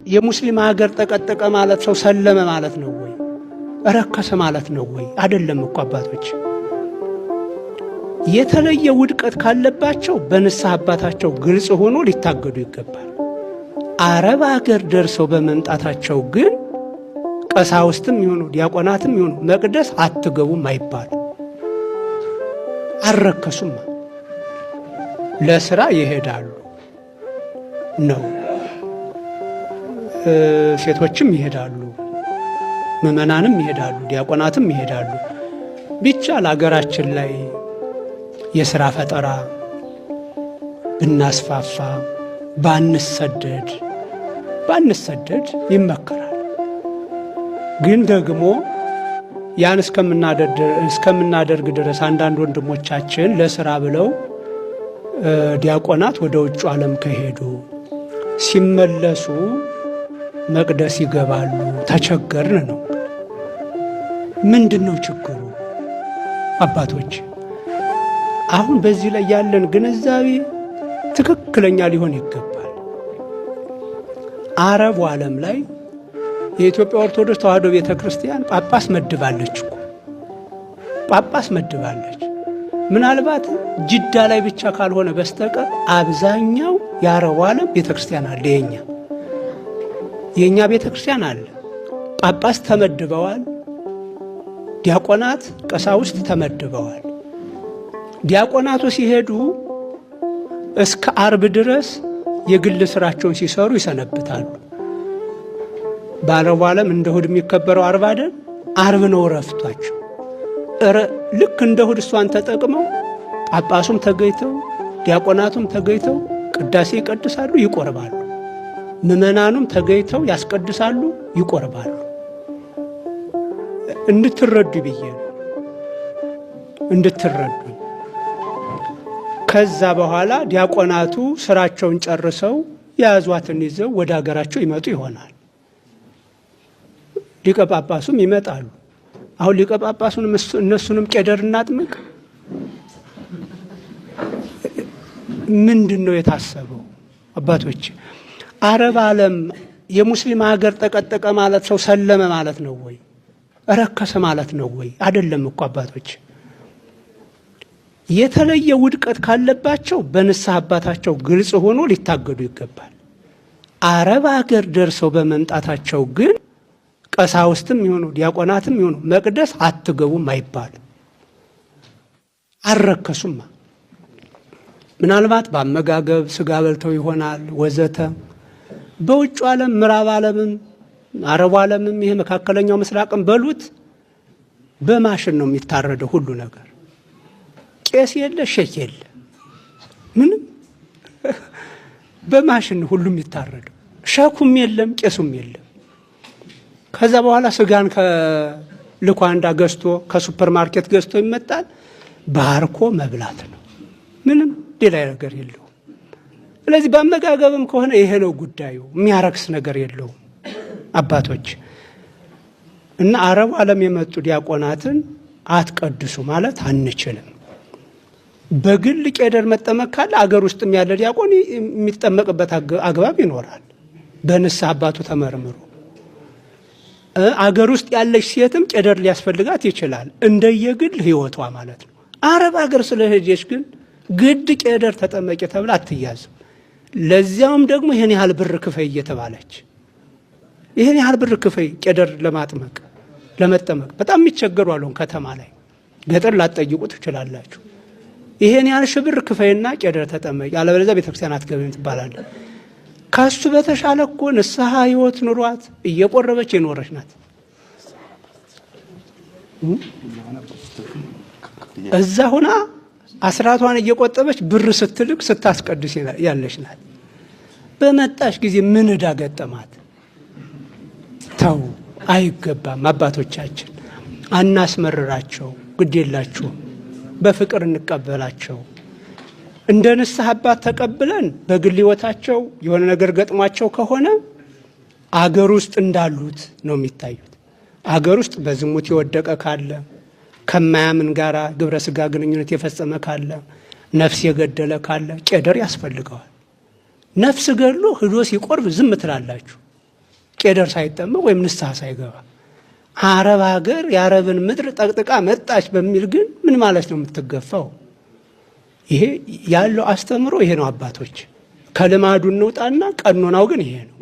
የሙስሊም ሀገር ተቀጠቀ ማለት ሰው ሰለመ ማለት ነው ወይ? ረከሰ ማለት ነው ወይ? አይደለም እኮ አባቶች። የተለየ ውድቀት ካለባቸው በንስሐ አባታቸው ግልጽ ሆኖ ሊታገዱ ይገባል። አረብ ሀገር ደርሰው በመምጣታቸው ግን ቀሳውስትም ይሁኑ ዲያቆናትም ይሁኑ መቅደስ አትገቡም አይባሉ። አልረከሱም። ለስራ ይሄዳሉ ነው። ሴቶችም ይሄዳሉ፣ ምዕመናንም ይሄዳሉ፣ ዲያቆናትም ይሄዳሉ። ብቻ ለሀገራችን ላይ የሥራ ፈጠራ ብናስፋፋ ባንሰደድ ይመከራል። ግን ደግሞ ያን እስከምናደርግ ድረስ አንዳንድ ወንድሞቻችን ለሥራ ብለው ዲያቆናት ወደ ውጭ ዓለም ከሄዱ ሲመለሱ መቅደስ ይገባሉ። ተቸገርን ነው። ምንድን ነው ችግሩ? አባቶች አሁን በዚህ ላይ ያለን ግንዛቤ ትክክለኛ ሊሆን ይገባል። አረቡ ዓለም ላይ የኢትዮጵያ ኦርቶዶክስ ተዋሕዶ ቤተ ክርስቲያን ጳጳስ መድባለች እኮ ጳጳስ መድባለች። ምናልባት ጅዳ ላይ ብቻ ካልሆነ በስተቀር አብዛኛው የአረቡ ዓለም ቤተ ክርስቲያን አለ። የኛ ቤተ ክርስቲያን አለ። ጳጳስ ተመድበዋል። ዲያቆናት ቀሳውስት ተመድበዋል። ዲያቆናቱ ሲሄዱ እስከ አርብ ድረስ የግል ስራቸውን ሲሰሩ ይሰነብታሉ። በአረቡ ዓለም እንደ እሑድ የሚከበረው አርብ አይደል? አርብ ነው ረፍቷቸው። ልክ እንደ እሑድ እሷን ተጠቅመው ጳጳሱም ተገኝተው ዲያቆናቱም ተገኝተው ቅዳሴ ይቀድሳሉ፣ ይቆርባሉ። ምዕመናኑም ተገኝተው ያስቀድሳሉ፣ ይቆርባሉ። እንድትረዱ ብዬ ነው፣ እንድትረዱ። ከዛ በኋላ ዲያቆናቱ ስራቸውን ጨርሰው የያዟትን ይዘው ወደ ሀገራቸው ይመጡ ይሆናል። ሊቀ ጳጳሱም ይመጣሉ። አሁን ሊቀ ጳጳሱንም እነሱንም ቄደር እናጥምቅ? ምንድን ነው የታሰበው? አባቶች አረብ ዓለም የሙስሊም ሀገር ተቀጠቀ ማለት ሰው ሰለመ ማለት ነው ወይ? ረከሰ ማለት ነው ወይ? አይደለም እኮ አባቶች። የተለየ ውድቀት ካለባቸው በንስሐ አባታቸው ግልጽ ሆኖ ሊታገዱ ይገባል። አረብ ሀገር ደርሰው በመምጣታቸው ግን ቀሳውስትም ይሁኑ ዲያቆናትም ይሁኑ መቅደስ አትገቡም አይባልም። አልረከሱማ። ምናልባት በአመጋገብ ስጋ በልተው ይሆናል ወዘተ። በውጭ ዓለም ምዕራብ ዓለምም አረቡ ዓለምም ይሄ መካከለኛው ምስራቅም በሉት በማሽን ነው የሚታረደው ሁሉ ነገር። ቄስ የለ ሼክ የለ ምንም በማሽን ሁሉም የሚታረደው። ሸኩም የለም ቄሱም የለም። ከዛ በኋላ ስጋን ከልኳንዳ ገዝቶ ከሱፐር ማርኬት ገዝቶ ይመጣል። ባርኮ መብላት ነው። ምንም ሌላ ነገር የለውም። ስለዚህ በአመጋገብም ከሆነ ይሄ ነው ጉዳዩ። የሚያረክስ ነገር የለውም አባቶች። እና አረብ ዓለም የመጡ ዲያቆናትን አትቀድሱ ማለት አንችልም። በግል ቄደር መጠመቅ ካለ አገር ውስጥም ያለ ዲያቆን የሚጠመቅበት አግባብ ይኖራል። በንስሐ አባቱ ተመርምሮ አገር ውስጥ ያለች ሴትም ቄደር ሊያስፈልጋት ይችላል። እንደየግል ህይወቷ ማለት ነው። አረብ አገር ስለሄደች ግን ግድ ቄደር ተጠመቂ ተብላ አትያዝም። ለዚያውም ደግሞ ይሄን ያህል ብር ክፈይ እየተባለች ይሄን ያህል ብር ክፈይ ቄደር ለመጠመቅ በጣም የሚቸገሩ አሉን። ከተማ ላይ ገጠር ላትጠይቁ ትችላላችሁ። ይሄን ያህል ሺህ ብር ክፈይና ቄደር ተጠመቂ አለበለዚያ ቤተክርስቲያን አትገቢም ትባላለች። ከሱ በተሻለ እኮ ንስሐ ህይወት ኑሯት እየቆረበች የኖረች ናት። እዛ ሁና አስራቷን እየቆጠበች ብር ስትልቅ ስታስቀድስ ያለች ናት። በመጣሽ ጊዜ ምን ዕዳ ገጠማት? ተው፣ አይገባም። አባቶቻችን አናስመርራቸው፣ ግድ የላችሁም። በፍቅር እንቀበላቸው። እንደ ንስሐ አባት ተቀብለን በግል ህይወታቸው የሆነ ነገር ገጥሟቸው ከሆነ አገር ውስጥ እንዳሉት ነው የሚታዩት። አገር ውስጥ በዝሙት የወደቀ ካለ፣ ከማያምን ጋራ ግብረ ስጋ ግንኙነት የፈጸመ ካለ፣ ነፍስ የገደለ ካለ ቄደር ያስፈልገዋል። ነፍስ ገድሎ ህዶ ሲቆርብ ዝም ትላላችሁ። ቄደር ሳይጠመቅ ወይም ንስሐ ሳይገባ አረብ ሀገር የአረብን ምድር ጠቅጥቃ መጣች በሚል ግን ምን ማለት ነው የምትገፋው? ይሄ ያለው አስተምሮ ይሄ ነው። አባቶች ከልማዱ እንውጣና ቀኖናው ግን ይሄ ነው።